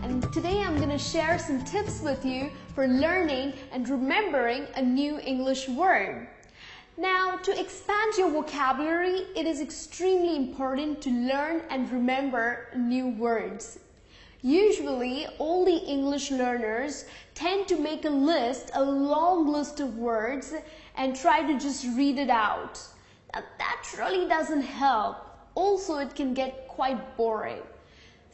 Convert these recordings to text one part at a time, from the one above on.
and today I'm going to share some tips with you for learning and remembering a new English word. Now, to expand your vocabulary, it is extremely important to learn and remember new words. Usually, all the English learners tend to make a long list of words and try to just read it out. Now, that really doesn't help. Also, it can get quite boring.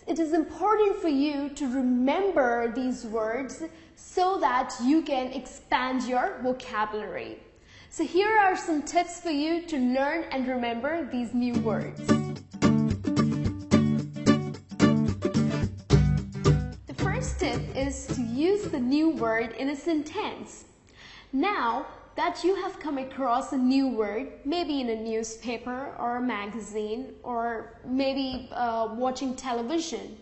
It is important for you to remember these words so that you can expand your vocabulary. So here are some tips for you to learn and remember these new words. The first tip is to use the new word in a sentence. Now that you have come across a new word, maybe in a newspaper or a magazine or maybe watching television.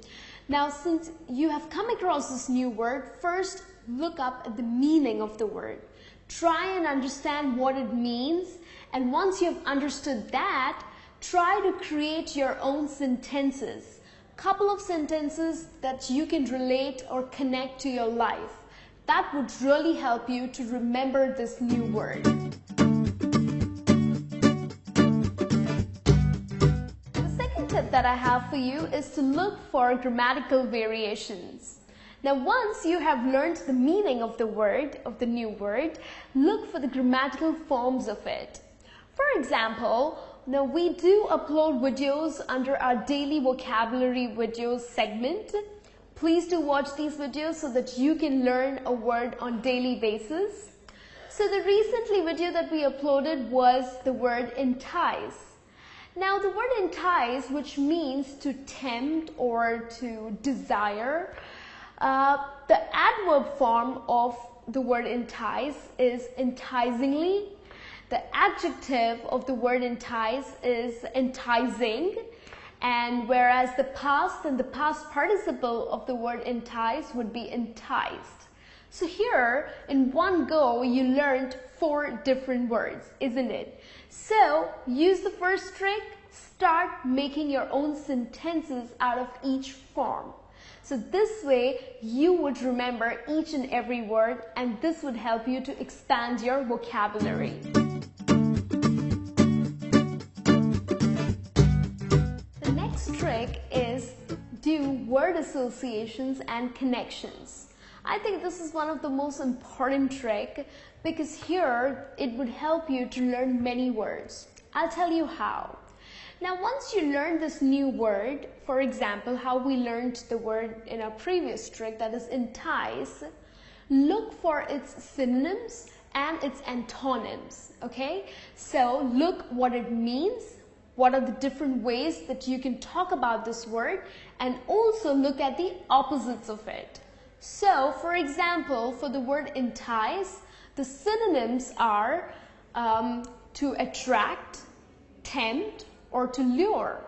Now, since you have come across this new word, first look up at the meaning of the word. Try and understand what it means, and once you have understood that, try to create your own sentences. Couple of sentences that you can relate or connect to your life. That would really help you to remember this new word. The second tip that I have for you is to look for grammatical variations. Now, once you have learned the meaning of the word, of the new word, look for the grammatical forms of it. For example, now we do upload videos under our daily vocabulary videos segment. Please do watch these videos so that you can learn a word on daily basis. So the recently video that we uploaded was the word entice. Now the word entice, which means to tempt or to desire, the adverb form of the word entice is enticingly. The adjective of the word entice is enticing. And whereas the past and the past participle of the word entice would be enticed. So here, in one go, you learned 4 different words, isn't it? So use the first trick, start making your own sentences out of each form. So this way, you would remember each and every word, and this would help you to expand your vocabulary. Trick is do word associations and connections. I think this is one of the most important trick because here it would help you to learn many words. I'll tell you how. Now once you learn this new word, for example, how we learned the word in our previous trick, that is entice, look for its synonyms and its antonyms, okay? So look what it means. What are the different ways that you can talk about this word, and also look at the opposites of it. So, for example, for the word entice, the synonyms are to attract, tempt, or to lure.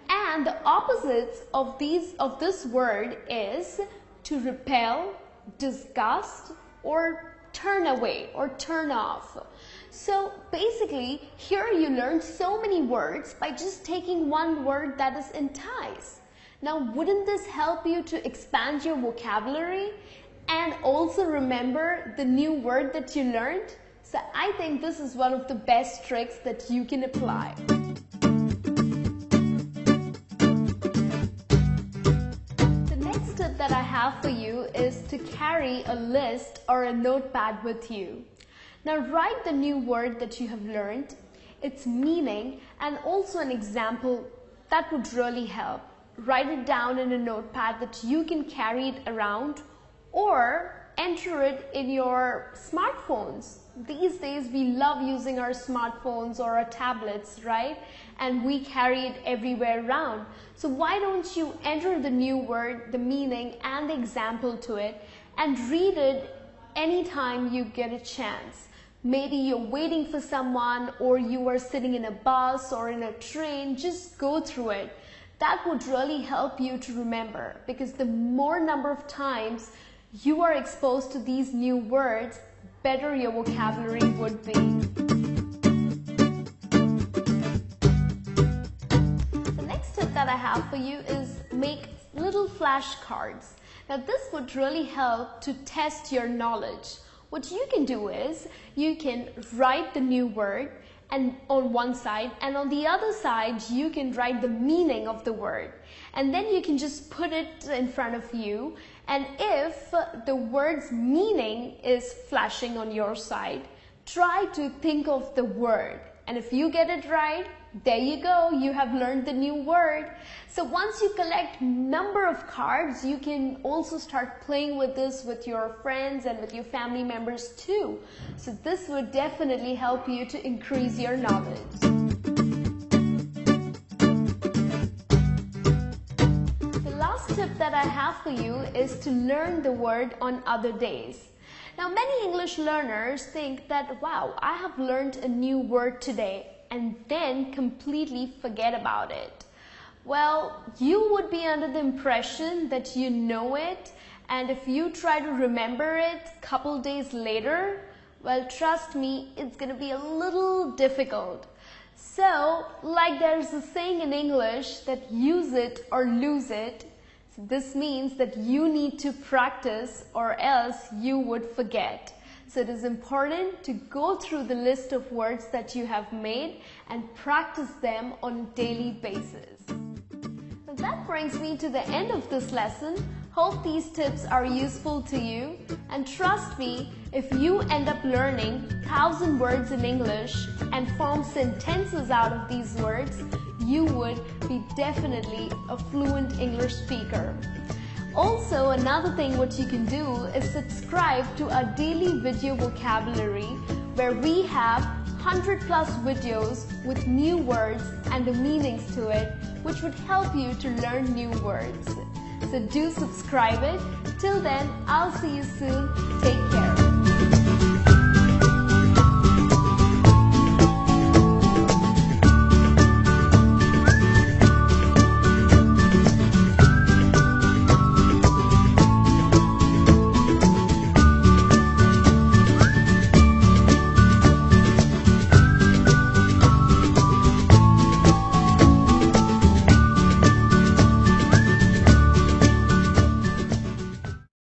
And the opposites of this word is to repel, disgust, or turn away or turn off. So basically, here you learn so many words by just taking one word, that is entice. Now, wouldn't this help you to expand your vocabulary and also remember the new word that you learned? So I think this is one of the best tricks that you can apply. The next tip that I have for you is to carry a list or a notepad with you. Now write the new word that you have learned, its meaning, and also an example. That would really help. Write it down in a notepad that you can carry it around, or enter it in your smartphones. These days we love using our smartphones or our tablets, right? And we carry it everywhere around. So why don't you enter the new word, the meaning, and the example to it, and read it anytime you get a chance. Maybe you're waiting for someone, or you are sitting in a bus or in a train, just go through it. That would really help you to remember, because the more number of times you are exposed to these new words, better your vocabulary would be. The next tip that I have for you is make little flashcards. Now this would really help to test your knowledge. What you can do is you can write the new word and on one side, and on the other side you can write the meaning of the word, and then you can just put it in front of you, and if the word's meaning is flashing on your side, try to think of the word, and if you get it right, there you go, you have learned the new word. So once you collect number of cards, you can also start playing with this with your friends and with your family members too. So this would definitely help you to increase your knowledge. The last tip that I have for you is to learn the word on other days. Now many English learners think that, wow, I have learned a new word today, and then completely forget about it. Well, you would be under the impression that you know it, and if you try to remember it a couple days later, well, trust me, it's going to be a little difficult. So, like there's a saying in English that use it or lose it. So this means that you need to practice or else you would forget. So it is important to go through the list of words that you have made and practice them on a daily basis. Now that brings me to the end of this lesson. Hope these tips are useful to you, and trust me, if you end up learning 1,000 words in English and form sentences out of these words, you would be definitely a fluent English speaker. Also, another thing what you can do is subscribe to our daily video vocabulary, where we have 100+ videos with new words and the meanings to it, which would help you to learn new words. So do subscribe it. Till then, I'll see you soon. Take care.